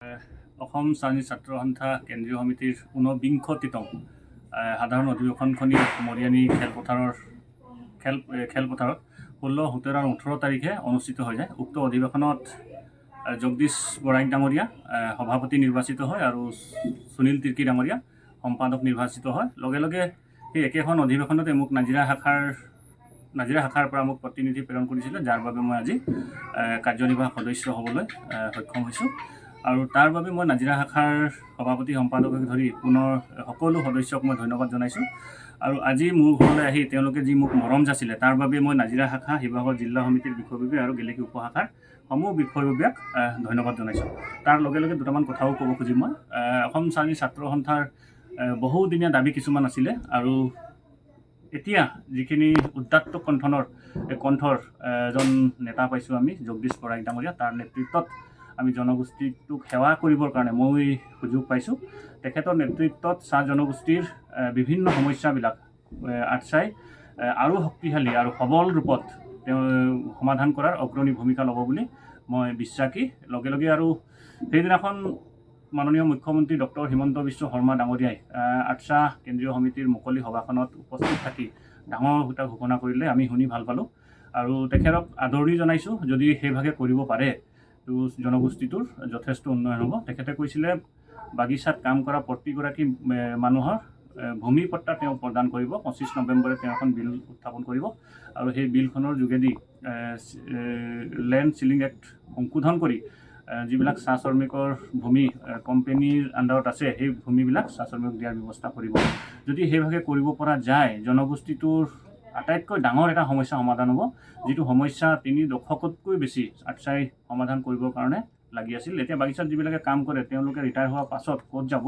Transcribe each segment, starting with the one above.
অসম শ্ৰেণী ছাত্ৰ সন্থা কেন্দ্ৰীয় সমিতিৰ 49তম সাধাৰণ অধিৱেশনখনি মৰিয়ানী খেলপথাৰত 16, 17 আৰু 18 তাৰিখে অনুষ্ঠিত হৈ যায়। উক্ত অধিৱেশনত জগদীশ বৰাইক ডাঙৰীয়া সভাপতি নিৰ্বাচিত হয় আৰু সুনীল তিৰ্কী ডাঙৰীয়া সম্পাদক নিৰ্বাচিত হয়। লগে লগে সেই একেখন অধিৱেশনতে মোক নাজিৰা শাখাৰ পৰা মোক প্ৰতিনিধি প্ৰেৰণ কৰিছিলে, যাৰ বাবে মই আজি কাৰ্যনিৰ্বাহক সদস্য হ'বলৈ সক্ষম হৈছোঁ। আৰু তাৰ বাবে মই নাজিৰা শাখাৰ সভাপতি সম্পাদকক ধৰি পুনৰ সকলো সদস্যক মই ধন্যবাদ জনাইছোঁ। আৰু আজি মোৰ ঘৰলৈ আহি তেওঁলোকে যি মোক মৰম যাচিলে, তাৰ বাবে মই নাজিৰা শাখা, শিৱসাগৰ জিলা সমিতিৰ বিষয়ববীয়া আৰু গেলেকী উপশাখাৰ সমূহ বিষয়ববীয়াক ধন্যবাদ জনাইছোঁ। তাৰ লগে লগে দুটামান কথাও ক'ব খুজিম মই। অসম শ্ৰেণী ছাত্ৰ সন্থাৰ বহুদিনীয়া দাবী কিছুমান আছিলে, আৰু এতিয়া যিখিনি উদাত্ত কণ্ঠৰ এজন নেতা পাইছোঁ আমি, জগদীশ বৰাইক ডাঙৰীয়া, তাৰ নেতৃত্বত আমি জনগোষ্ঠীটোক সেৱা কৰিবৰ কাৰণে মই সুযোগ পাইছোঁ। তেখেতৰ নেতৃত্বত চাহ জনগোষ্ঠীৰ বিভিন্ন সমস্যাবিলাক আটচাই আৰু শক্তিশালী আৰু সবল ৰূপত তেওঁ সমাধান কৰাৰ অগ্ৰণী ভূমিকা ল'ব বুলি মই বিশ্বাসী। লগে লগে আৰু সেইদিনাখন মাননীয় মুখ্যমন্ত্ৰী ডক্টৰ হিমন্ত বিশ্ব শৰ্মা ডাঙৰীয়াই আটচা কেন্দ্ৰীয় সমিতিৰ মুকলি সভাখনত উপস্থিত থাকি ডাঙৰ এটা ঘোষণা কৰিলে, আমি শুনি ভাল পালোঁ আৰু তেখেতক আদৰণি জনাইছোঁ। যদি সেইভাগে কৰিব পাৰে তো জনগোষ্ঠীটোৰ যথেষ্ট উন্নয়ন হ'ব। তেখেতে কৈছিলে বাগিচাত কাম কৰা প্ৰতিগৰাকী মানুহৰ ভূমি পট্টা তেওঁ প্ৰদান কৰিব। 25 নৱেম্বৰে তেওঁ এখন বিল উত্থাপন কৰিব আৰু সেই বিলখনৰ যোগেদি লেণ্ড চিলিং এক্ট সংশোধন কৰি যিবিলাক চাহ শ্ৰমিকৰ ভূমি কোম্পানীৰ আণ্ডাৰত আছে, সেই ভূমিবিলাক চাহ শ্ৰমিকক দিয়াৰ ব্যৱস্থা কৰিব। যদি সেইভাগে কৰিব পৰা যায়, জনগোষ্ঠীটোৰ আটাইতকৈ ডাঙৰ এটা সমস্যা সমাধান হ'ব, যিটো সমস্যা 3 দশকতকৈ বেছি আটচাই সমাধান কৰিবৰ কাৰণে লাগি আছিল। এতিয়া বাগিচাত যিবিলাকে কাম কৰে, তেওঁলোকে ৰিটায়াৰ হোৱাৰ পাছত ক'ত যাব?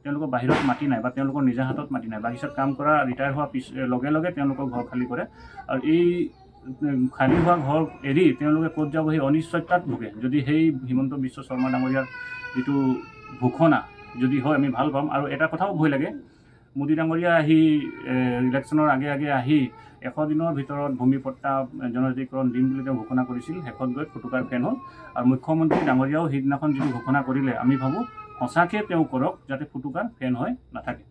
তেওঁলোকৰ বাহিৰত মাটি নাই বা তেওঁলোকৰ নিজা হাতত মাটি নাই। বাগিচাত কাম কৰা ৰিটায়াৰ হোৱাৰ লগে লগে তেওঁলোকৰ ঘৰ খালী কৰে, আৰু এই খালী হোৱা ঘৰ এৰি তেওঁলোকে ক'ত যাব সেই অনিশ্চয়তাত ভোগে। যদি সেই হিমন্ত বিশ্ব শৰ্মা ডাঙৰীয়াৰ যিটো ঘোষণা যদি হয়, আমি ভাল পাম। আৰু এটা কথাও ভয় লাগে, মোদী ডাঙৰীয়া আহি ইলেকশ্যনৰ আগে আহি 100 দিনৰ ভিতৰত ভূমি পট্টা জনজাতিকৰণ দিম বুলি তেওঁ ঘোষণা কৰিছিল। শেষত গৈ ফুটুকাৰ ফেন হ'ল। আৰু মুখ্যমন্ত্ৰী ডাঙৰীয়াও সেইদিনাখন যিটো ঘোষণা কৰিলে, আমি ভাবোঁ সঁচাকৈ তেওঁ কৰক, যাতে ফুটুকাৰ ফেন হৈ নাথাকে।